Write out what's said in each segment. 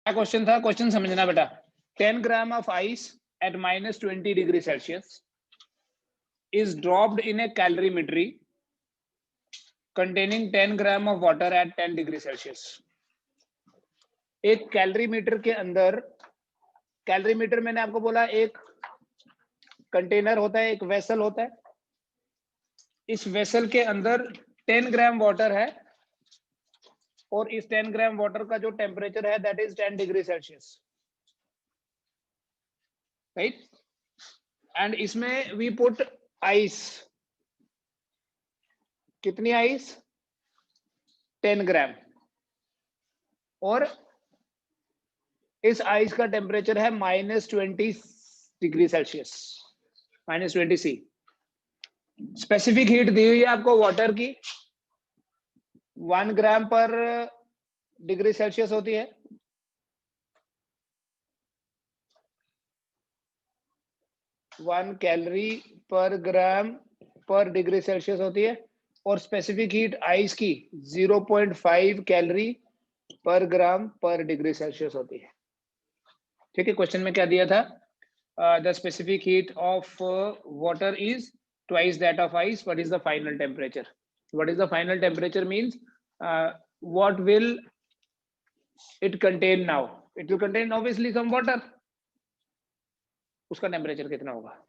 क्या क्वेश्चन था? क्वेश्चन समझना बेटा। 10 gram of ice eight -20 degree Celsius is dropped in a calorimetry containing 10 gram of water at 10 degree Celsius. एक calorimeter के अंदर, कैलोरीमीटर मैंने आपको बोला एक कंटेनर होता है, एक वेसल होता है। इस वेसल के अंदर 10 ग्राम वाटर है और इस 10 ग्राम वाटर का जो टेम्परेचर है that is 10 degree Celsius, right. And इसमें वी पुट आइस। कितनी आइस? 10 ग्राम। और इस आइस का टेम्परेचर है -20 degree Celsius, -20 C। Specific heat दी हुई है आपको वाटर की 1 ग्राम पर डिग्री सेल्सियस होती है। वन कैलोरी पर ग्राम पर डिग्री सेल्सियस होती है। और स्पेसिफिक हीट आइस की 0.5 कैलोरी पर ग्राम पर डिग्री सेल्सियस होती है। ठीक है, क्वेश्चन में क्या दिया था? The specific heat of water is twice that of ice. What is the final temperature? What is the final temperature means what will it contain now? It will contain obviously some water. उसका temperature कितना होगा?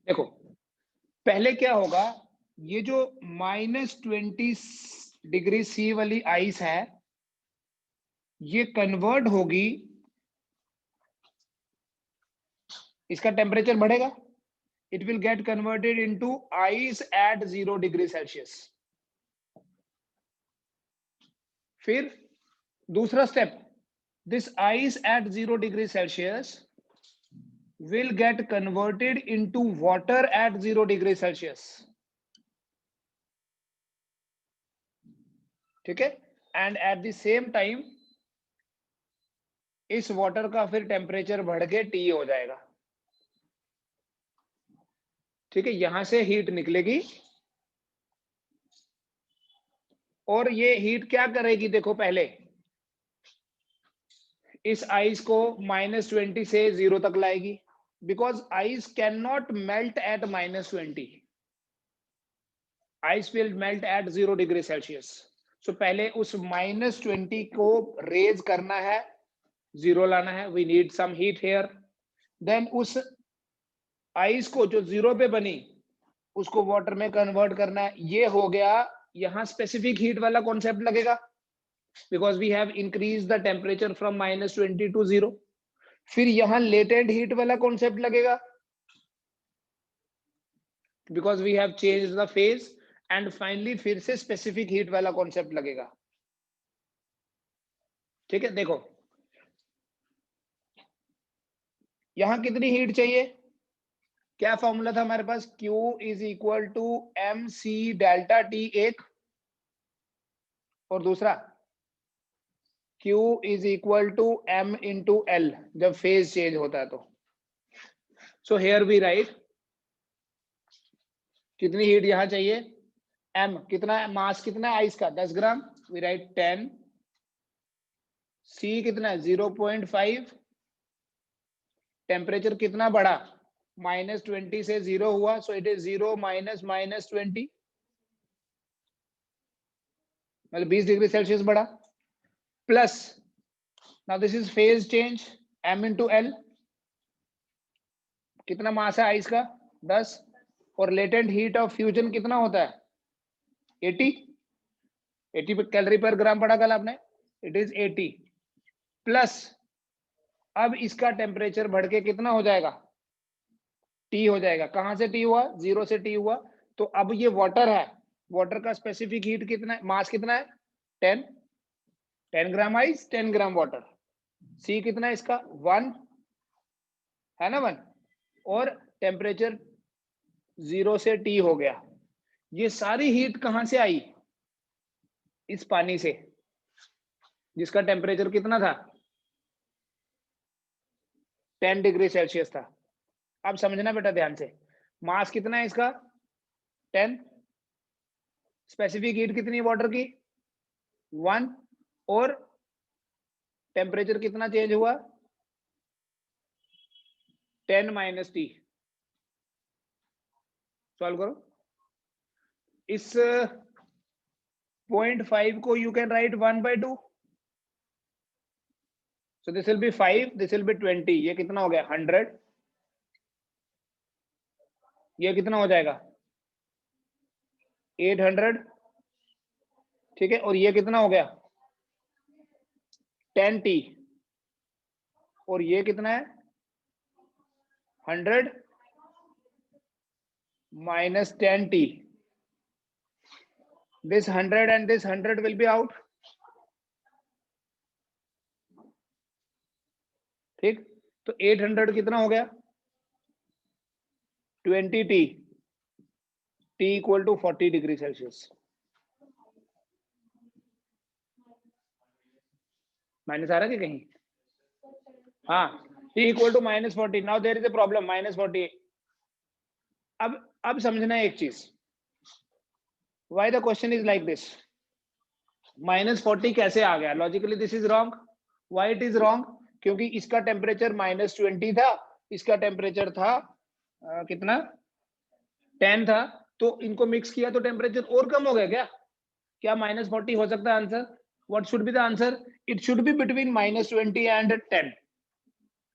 देखो पहले क्या होगा, ये जो -20 degree C वाली आइस है ये कन्वर्ट होगी, इसका टेम्परेचर बढ़ेगा। It will get converted into ice eight 0 degree Celsius. फिर दूसरा step, this ice eight 0 degree Celsius will get converted into water at 0 degree Celsius. ठीक है, and at the same time इस वाटर का फिर टेम्परेचर बढ़ के T हो जाएगा। ठीक है, यहां से हीट निकलेगी और ये हीट क्या करेगी? देखो पहले इस आइस को -20 से 0 तक लाएगी, because ice can not melt at -20। Ice will melt at 0 degree Celsius. So पहले उस -20 को रेज करना है, 0 लाना है। We need some heat here. Then उस आइस को जो 0 पे बनी उसको वाटर में कन्वर्ट करना है। ये हो गया, यहां स्पेसिफिक हीट वाला कॉन्सेप्ट लगेगा because we have increase the temperature from -20 to 0। फिर यहां लेटेंट हीट वाला कॉन्सेप्ट लगेगा because we have change the phase. And finally फिर से स्पेसिफिक हीट वाला कॉन्सेप्ट लगेगा। ठीक है, देखो यहां कितनी हीट चाहिए? क्या फॉर्मूला था हमारे पास? Q is equal to MC delta T एक, और दूसरा Q is equal to M into L जब फेज चेंज होता है तो। सो हेयर वी राइट कितनी हीट यहां चाहिए? M कितना है? मास कितना है आइस का? 10 ग्राम। We write 10। C कितना है? 0.5। टेम्परेचर कितना बढ़ा? -20 से 0 हुआ, सो इट इज 0 माइनस -20, मतलब 20 डिग्री सेल्सियस बढ़ा। Plus now this is phase change, M into L। कितना मास है आइस का? 10। और लेटेंट हीट ऑफ फ्यूजन कितना होता है? 80 कैलोरी पर ग्राम पढ़ा कल आपने। इट इज 80 प्लस अब इसका टेम्परेचर बढ़ के कितना हो जाएगा? T हो जाएगा। कहां से T हुआ? 0 से T हुआ। तो अब ये वाटर है, वाटर का स्पेसिफिक हीट कितना है? मास कितना है? 10 gram ice, 10 gram water. C कितना है इसका? 1 है ना, 1। और टेम्परेचर 0 से T हो गया। ये सारी हीट कहां से आई? इस पानी से, जिसका टेम्परेचर कितना था? 10 डिग्री सेल्सियस था। अब समझना बेटा ध्यान से, मास कितना है इसका? 10। स्पेसिफिक हीट कितनी है वाटर की? 1 और टेम्परेचर कितना चेंज हुआ 10 माइनस टी। सॉल्व करो। इस 0.5 को you can right 1/2, so this will be 5, this will be 20, ये कितना हो गया 100, ये कितना हो जाएगा 800, ठीक है, और ये कितना हो गया 10t, और ये कितना है 100 minus 10t, this 100 and this 100 will be out, ठीक। तो 800 कितना हो गया 20t, t equal to 40 degree Celsius. Minus आ रहा है कि कहीं, हाँ, t equal to -40। Now there is a problem -40। अब समझना एक चीज, why the question is like this, -40 कैसे आ गया, logically this is wrong. Why it is wrong, क्योंकि इसका टेम्परेचर -20 था, इसका टेम्परेचर था कितना 10 था, तो इनको मिक्स किया तो टेम्परेचर और कम हो गया क्या? क्या -40 हो सकता है answer? What should be the answer? It should be between -20 and 10,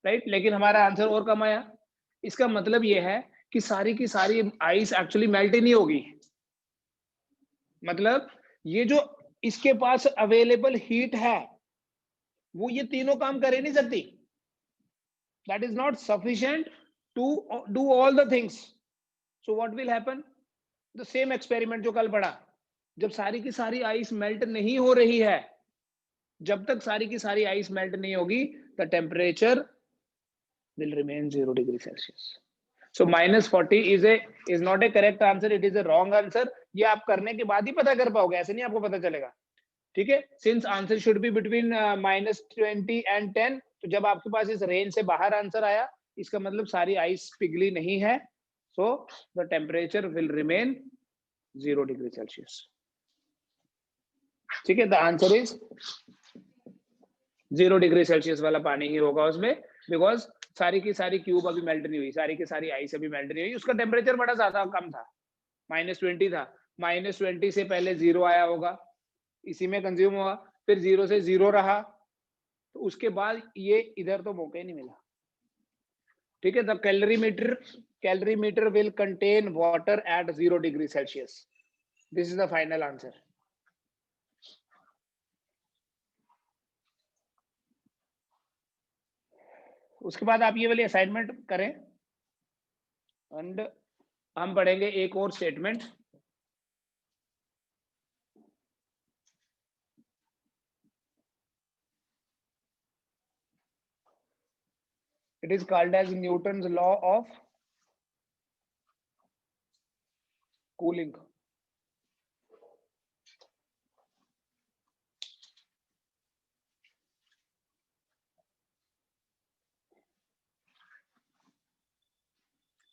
right? लेकिन हमारा आंसर और कम आया। इसका मतलब यह है कि सारी की सारी आइस एक्चुअली मेल्ट ही नहीं होगी। मतलब ये जो इसके पास अवेलेबल हीट है वो ये तीनों काम कर ही नहीं सकती। That is not sufficient to do all the things. So what will happen, the same experiment जो कल पढ़ा, जब सारी की सारी आइस मेल्ट नहीं हो रही है, जब तक सारी की सारी आइस मेल्ट नहीं होगी, the temperature will remain 0 degree Celsius. So -40 is not a correct answer, it is a wrong answer। ये आप करने के बाद ही पता कर पाओगे, ऐसे नहीं आपको पता चलेगा, ठीक है। Since answer should be between -20 and 10, तो जब आपके पास इस रेंज से बाहर आंसर आया, इसका मतलब सारी आइस पिघली नहीं है, so the temperature will remain 0 degree Celsius, ठीक है। The answer is 0 degree Celsius वाला पानी ही होगा उसमें, बिकॉज सारी की सारी क्यूब अभी मेल्ट नहीं हुई, सारी की सारी आइस अभी मेल्ट नहीं हुई, उसका टेम्परेचर बड़ा ज्यादा कम था, -20 था, -20 से पहले 0 आया होगा, इसी में कंज्यूम हुआ, फिर 0 से 0 रहा, तो उसके बाद ये इधर तो मौका ही नहीं मिला, ठीक है। The calorimeter will contain water at 0 degree Celsius. This is the final answer. उसके बाद आप ये वाली असाइनमेंट करें एंड हम पढ़ेंगे एक और statement. It is called as Newton's law of cooling.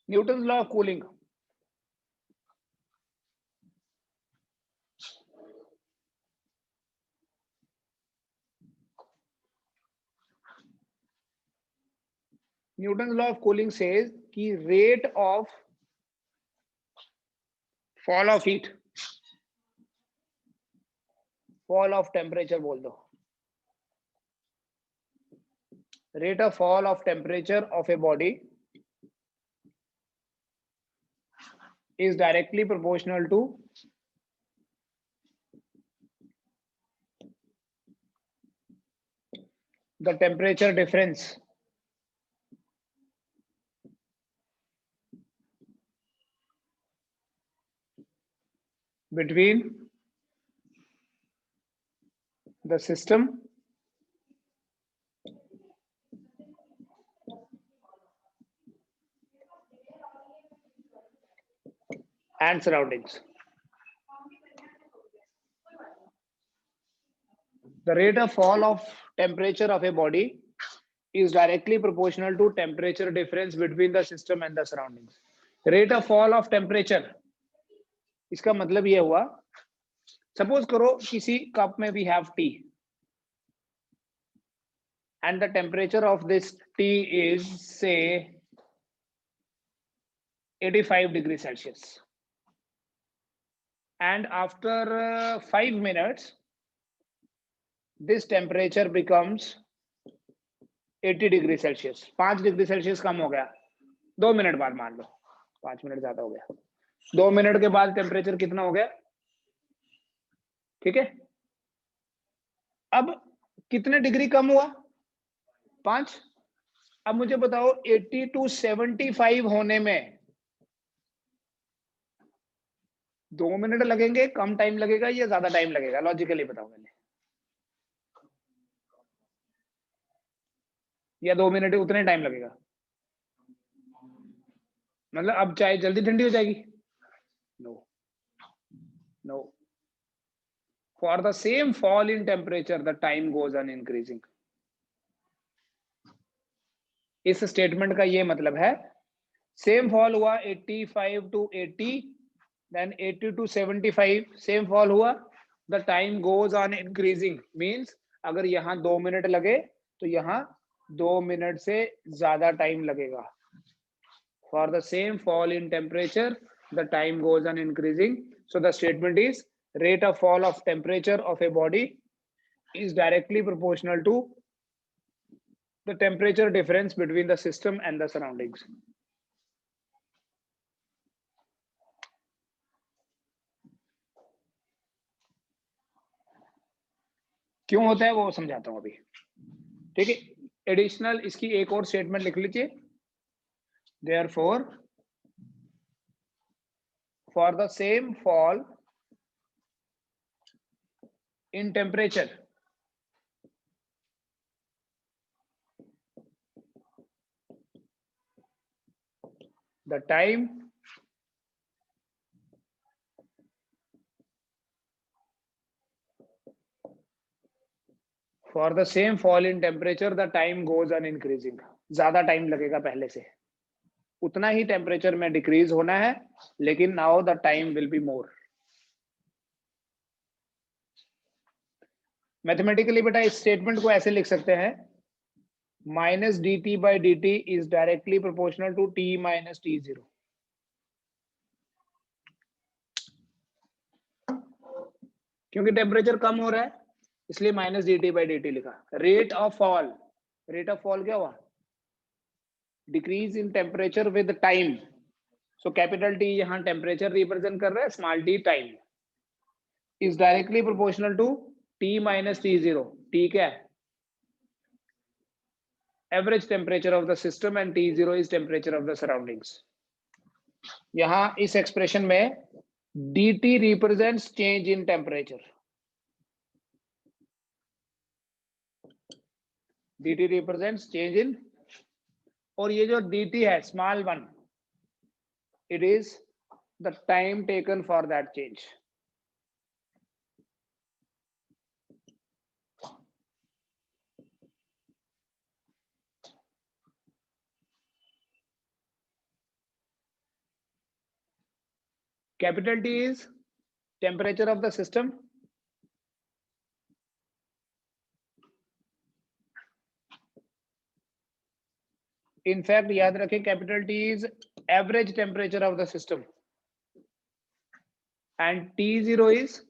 Newton's law of cooling. Newton's law of cooling says कि rate of fall of heat, fall of temperature बोल दो, rate of fall of temperature of a body is directly proportional to the temperature difference between the system and surroundings. The rate of fall of temperature of a body is directly proportional to temperature difference between the system and the surroundings. Rate of fall of temperature, इसका मतलब ये हुआ suppose करो किसी cup में we have tea and the temperature of this tea is say 85 degrees Celsius, and after 5 minutes this temperature becomes 80 degree Celsius. 5 degree Celsius कम हो गया 2 मिनट बाद, मान लो 5 मिनट ज्यादा हो गया, 2 मिनट के बाद टेम्परेचर कितना हो गया, ठीक है। अब कितने डिग्री कम हुआ, 5। अब मुझे बताओ 80 to 75 होने में 2 मिनट लगेंगे, कम टाइम लगेगा या ज्यादा टाइम लगेगा, लॉजिकली बताओ पहले। या 2 मिनट उतने टाइम लगेगा, मतलब अब चाय जल्दी ठंडी हो जाएगी, no no. For the same fall in temperature the time goes on increasing. इस स्टेटमेंट का ये मतलब है, सेम फॉल हुआ 85 to 80, then 80 to 75, same fall हुआ, the time goes on increasing, means अगर यहाँ 2 मिनट लगे तो यहाँ 2 मिनट से ज्यादा टाइम लगेगा। For the same fall in temperature, the time goes on increasing. So the statement is rate of fall of temperature of a body is directly proportional to the temperature difference between the system and the surroundings. क्यों होता है वो समझाता हूं अभी, ठीक है। Additional इसकी एक और स्टेटमेंट लिख लीजिए, therefore for the same fall in temperature the time for the same fall in temperature the time goes on increasing, ज्यादा टाइम लगेगा पहले से, उतना ही टेम्परेचर में डिक्रीज होना है, लेकिन now the time will be more. Mathematically बेटा इस स्टेटमेंट को ऐसे लिख सकते हैं, minus D T by D T is directly proportional to T minus T zero. क्योंकि टेम्परेचर कम हो रहा है इसलिए minus D T by D T लिखा। Rate of fall, rate of fall क्या हुआ, decrease in temperature with time. So capital T यहां टेम्परेचर रिप्रेजेंट कर रहा है, small T time, is directly proportional to T minus T zero. T क्या है, average temperature of the system, and T zero is temperature of the surroundings. यहां इस expression में dt represents change in temperature, dt represents change in, और ये जो dt है small one, it is the time taken for that change. Capital T is temperature of the system, in fact याद रखें capital T is average temperature of the system, and T0 is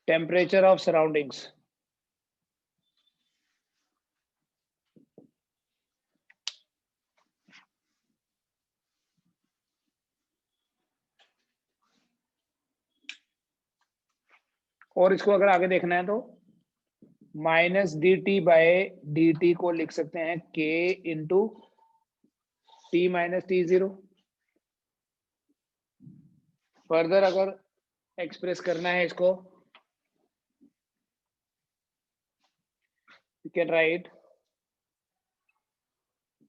temperature of surroundings. और इसको अगर आगे देखना है तो minus D T by D T को लिख सकते हैं K into T minus T zero. Further अगर एक्सप्रेस करना है इसको, you can write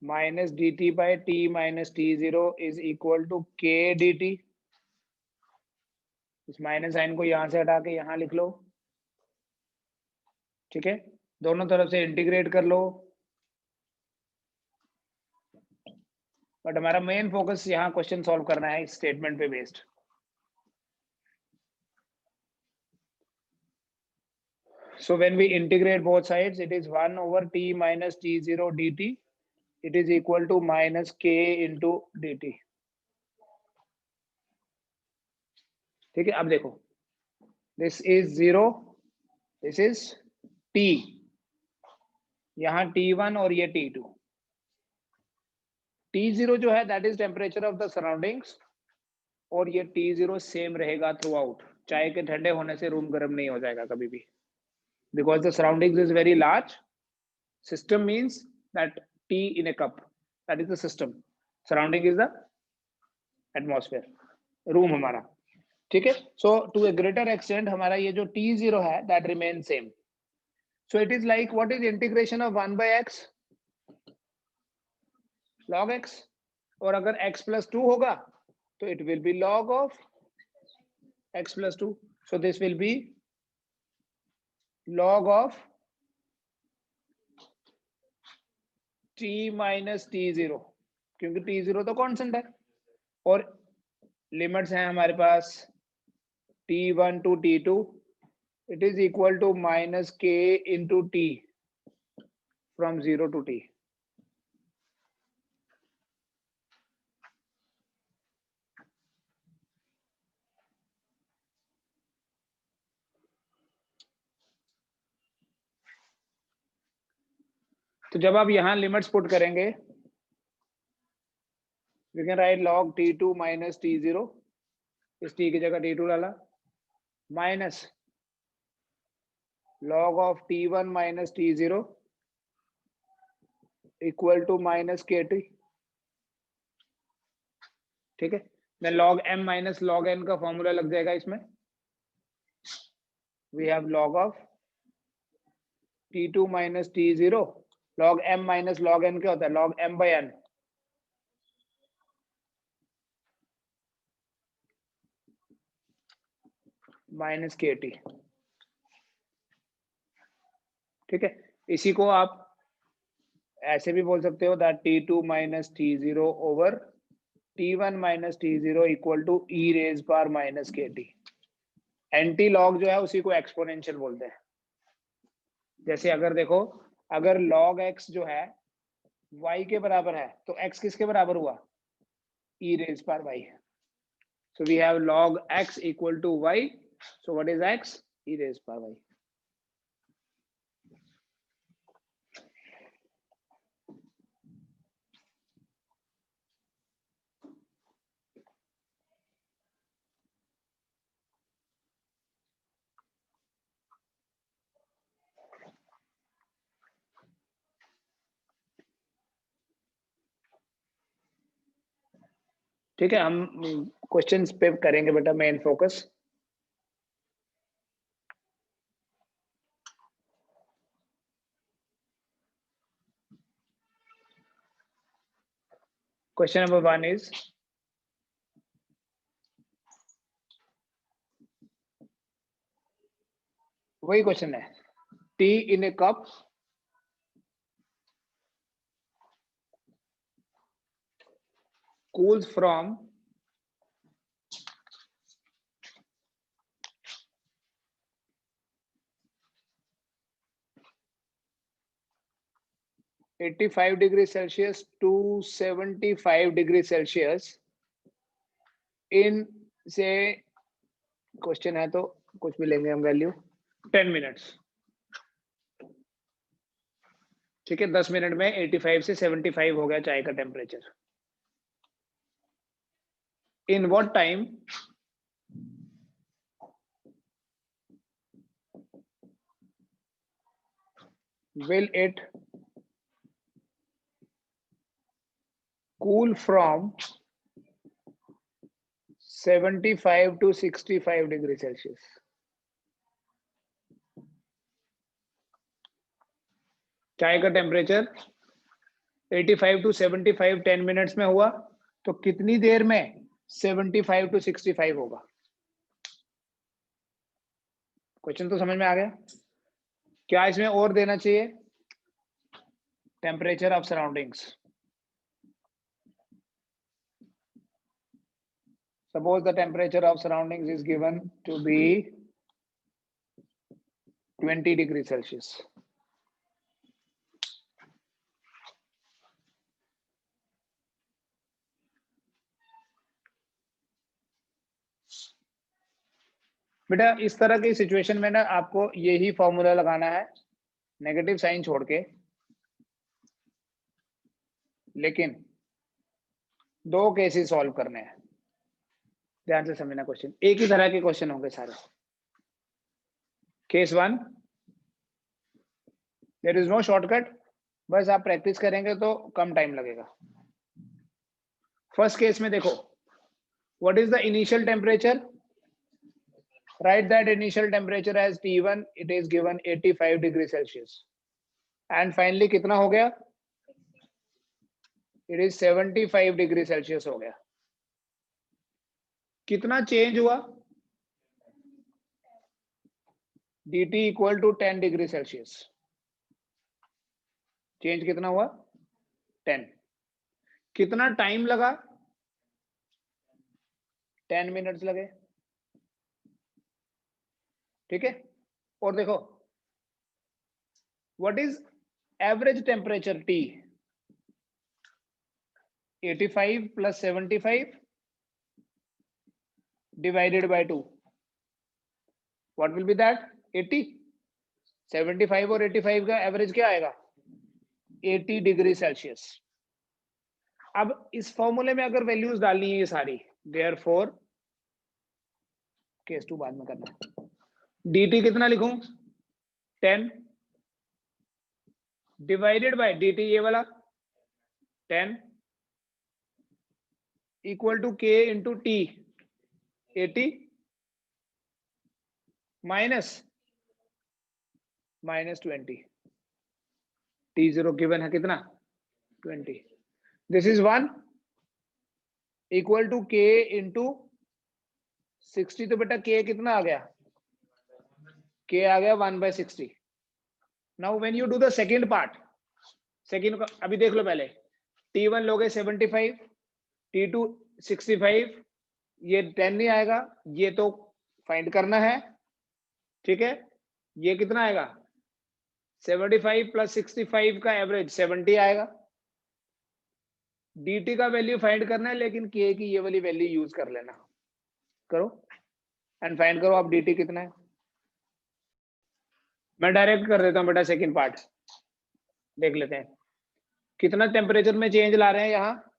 minus D T by T minus T zero is equal to K D T. इस minus sign को यहां से हटा के यहां लिख लो, ठीक है। दोनों तरफ से इंटीग्रेट कर लो, बट हमारा मेन फोकस यहाँ क्वेश्चन सॉल्व करना है इस स्टेटमेंट पे based. So when we integrate both sides, it is 1 over t minus t0 dt. It is equal to minus k into dt. ठीक है, अब देखो, this is 0, this is t, यहाँ t1 और ये t2। t0 जो है that is temperature of the surroundings, और ये t0 सेम रहेगा थ्रू आउट। चाय के ठंडे होने से रूम गर्म नहीं हो जाएगा कभी भी, because the surroundings is very large. System means that tea in a cup, that is the system. Surrounding is the atmosphere, room हमारा, ठीक है। So to a greater extent हमारा ये जो T0 है that remains same. So it is like what is integration of 1 by x? Log x, और अगर x plus 2 होगा तो it will be log of x plus 2. So this will be log of t minus t0, क्योंकि t0 तो constant है, और limits हैं हमारे पास t1 to t2, it is equal to minus k into t from 0 to t. तो जब आप यहाँ लिमिट्स पुट करेंगे, we can write log t2 minus t0, इस t की जगह t2 डाला, minus log of t1 minus t0 equal to minus kt, ठीक है। मैं log m minus log n का फॉर्मूला लग जाएगा इसमें। We have log of t2 minus t0, log m minus log n क्या होता है? log m by n, minus kt, ठीक है। इसी को आप ऐसे भी बोल सकते हो that t2 minus t0 over t1 minus t0 equal to e raise power minus kt। Anti log जो है उसी को एक्सपोनेंशियल बोलते हैं। जैसे अगर देखो, अगर log x जो है y के बराबर है तो x किसके बराबर हुआ? e raise power y। So we have log x equal to y. So what is x? E raised power y. ठीक है, हम क्वेश्चंस पे करेंगे बेटा main focus. Question number 1 is, वही क्वेश्चन है, tea in a cup cools from 85 degree Celsius to 75 degree Celsius in से, question है तो कुछ भी लेंगे हम वैल्यू, 10 मिनट्स, ठीक है। 10 मिनट में 85 से 75 हो गया चाय का temperature. In what time will it cool from 75 to 65 degree Celsius? चाय का टेम्परेचर 85 टू 75 10 मिनट्स में हुआ, तो कितनी देर में 75 टू 65 होगा? क्वेश्चन तो समझ में आ गया। क्या इसमें और देना चाहिए? Temperature of surroundings. Suppose the temperature of surroundings is given to be 20 degrees Celsius. बेटा इस तरह की सिचुएशन में ना आपको यही फॉर्मूला लगाना है, नेगेटिव साइन छोड़ के। लेकिन दो केसेस सॉल्व करने हैं, ध्यान से समझना क्वेश्चन। एक ही तरह के क्वेश्चन होंगे सारे। Case 1, there is no shortcut, बस आप प्रैक्टिस करेंगे तो कम टाइम लगेगा। फर्स्ट केस में देखो, what is the initial temperature? Write that initial temperature as T1, it is given 85 degree Celsius. And finally कितना हो गया? It is 75 degree Celsius हो गया। कितना चेंज हुआ? dt equal to 10 degree Celsius। Change कितना हुआ? 10। कितना टाइम लगा? 10 मिनट्स लगे। ठीक है। और देखो, what is average temperature T? 85 plus 75 divided by 2, what will be that? 80। 75 और 85 का एवरेज क्या आएगा? 80 डिग्री सेल्सियस। अब इस फॉर्मूले में अगर वैल्यूज डालनी है ये सारी, देयरफॉर केस 2 बाद में करना है। dt कितना लिखूं? 10 डिवाइडेड बाय dt ये वाला 10 equal to k into t 80 minus 20। t0 given है कितना? 20। This is 1 equal to k into 60। तो बेटा k कितना आ गया? k आ गया 1/60। Now when you do the second part, second का अभी देख लो पहले। t1 लोगे 75, t2 65, ये 10 नहीं आएगा, ये तो फाइंड करना है। ठीक है, ये कितना आएगा? 75 प्लस 65 का एवरेज 70 आएगा। dt का वैल्यू फाइंड करना है, लेकिन k की ये वाली वैल्यू यूज कर लेना। करो एंड फाइंड करो आप dt कितना है। मैं डायरेक्ट कर देता हूं बेटा, सेकंड पार्ट देख लेते हैं। कितना टेम्परेचर में चेंज ला रहे हैं? यहाँ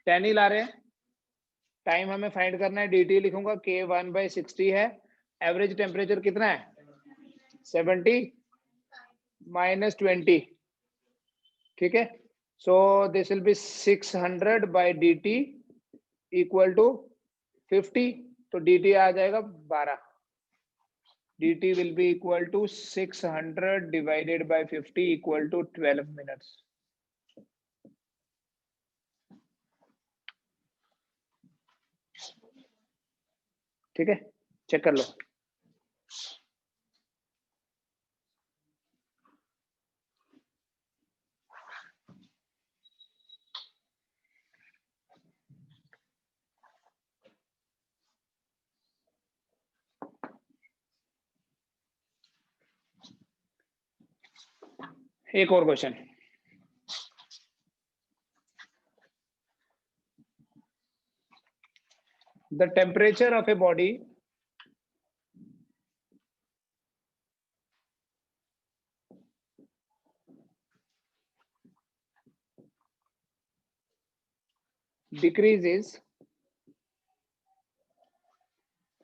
10 ही ला रहे हैं। टाइम हमें फाइंड करना है, dt लिखूंगा k 1/60 है। एवरेज टेम्परेचर कितना है? 70 माइनस 20। ठीक है, so this will be 600 by dt equal to 50। तो dt आ जाएगा 12। dt will be equal to 600 divided by 50 equal to 12 minutes। ठीक है, चेक कर लो। एक और question. The temperature of a body decreases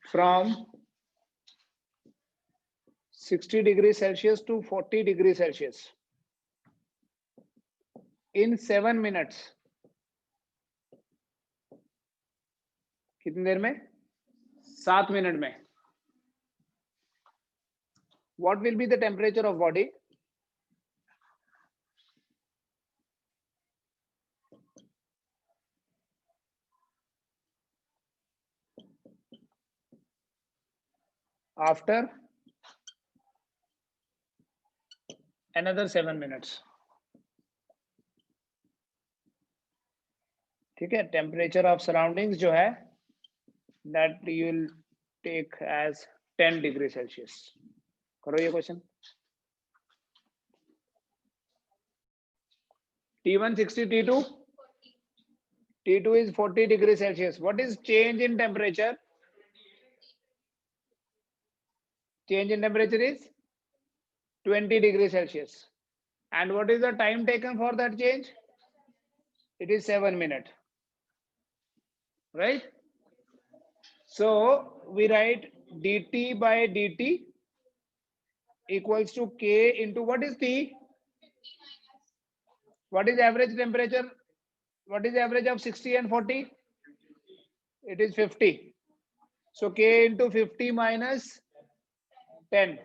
from 60 degrees Celsius to 40 degrees Celsius in 7 minutes। कितनी देर में? 7 minute में। What will be the temperature of body? After another 7 minutes। ठीक है, टेम्परेचर ऑफ सराउंडिंग्स जो है that you will take as 10 degree Celsius. करो ये question. T1 60, T2 is 40 degrees Celsius. What is change in temperature? Change in temperature is 20 degrees Celsius. And what is the time taken for that change? It is 7 minutes. Right? So we write dt by dt equals to k into what is T? What is average temperature? What is the average of 60 and 40? It is 50. So k into 50 minus 10.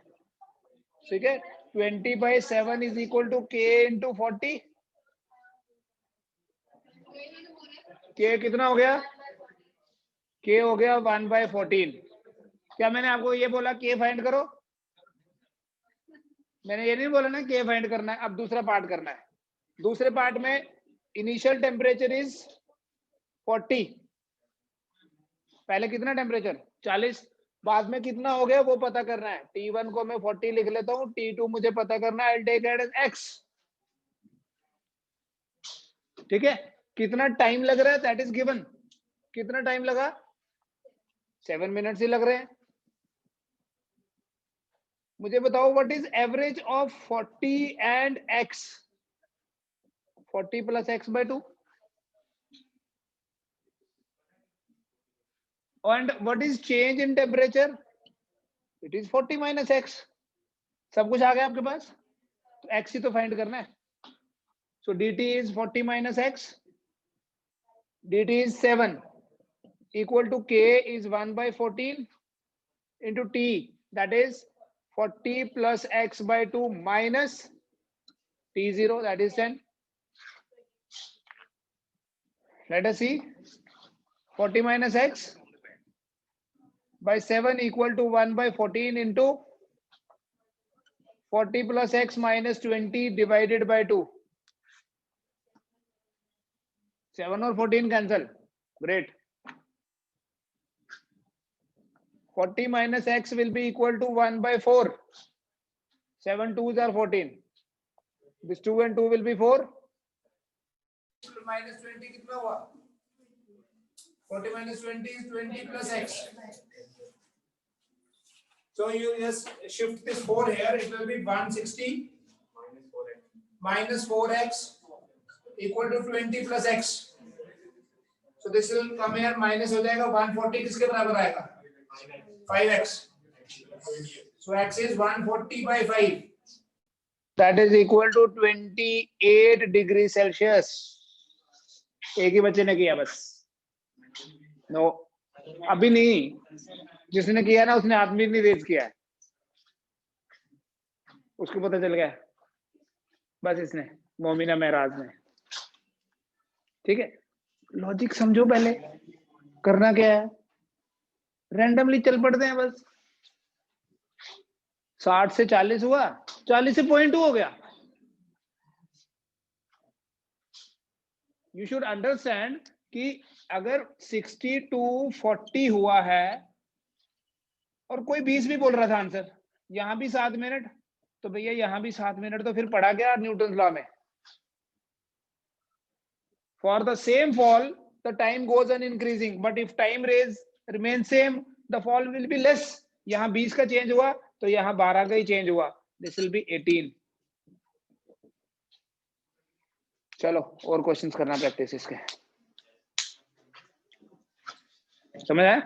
ठीक है, 20 by 7 is equal to k into 40. k कितना हो गया? k हो गया 1 by 14. क्या मैंने आपको ये बोला k फाइंड करो? मैंने ये नहीं बोला ना k फाइंड करना है. अब दूसरा पार्ट करना है. दूसरे पार्ट में इनिशियल टेम्परेचर इज 40. पहले कितना टेम्परेचर? 40. बाद में कितना हो गया वो पता करना है. T1 को मैं 40 लिख लेता हूँ, T2 मुझे पता करना है. I'll take it as x. ठीक है, कितना टाइम लग रहा है दैट इज गिवन. कितना टाइम लगा? 7 मिनट्स ही लग रहे हैं. मुझे बताओ what is average of 40 and x? 40 plus x by 2. And what is change in temperature? It is 40 minus x. सब कुछ आ गया आपके पास, तो x ही तो फाइंड करना है. So dt is 40 minus x. dt is 7 equal to k is 1 by 14 into t, that is 40 plus x by 2 minus t0, that is 10. Let us see. 40 minus x by 7 equal to 1 by 14 into 40 plus x minus 20 divided by 2. 7 और 14 cancel. Great. 40 minus x will be equal to 1 by 4. 7 2s are 14. This 2 and 2 will be 4. Minus 20 कितना हुआ? 40 minus 20 is 20 plus x. So you just shift this 4 here. It will be 160 minus 4x equal to 20 plus x. So this will come here, minus हो जाएगा. 140 किसके बराबर आएगा? 5x. So x is 140 by 5. That is equal to 28 degrees Celsius. एक ही बच्चे ने किया बस. नो, अभी नहीं. जिसने किया ना उसने आदमी नहीं रेज किया है, उसको पता चल गया बस. इसने मोमिना महराज ने. ठीक है, लॉजिक समझो. पहले करना क्या है, रैंडमली चल पड़ते हैं बस. 60 से 40 हुआ, 40 से 0.2 हो गया. यू शुड अंडरस्टैंड कि अगर 60 to 40 हुआ है और कोई 20 भी बोल रहा था आंसर, यहां भी 7 मिनट, तो भैया यहां भी 7 मिनट, तो फिर पढ़ा क्या न्यूटन लॉ में? For the same fall the time goes on increasing, but if time raise remain same the fall will be less. यहां 20 का चेंज हुआ तो यहां 12 का ही चेंज हुआ. This will be 18. चलो और क्वेश्चंस करना प्रैक्टिस इसके. समझ आया?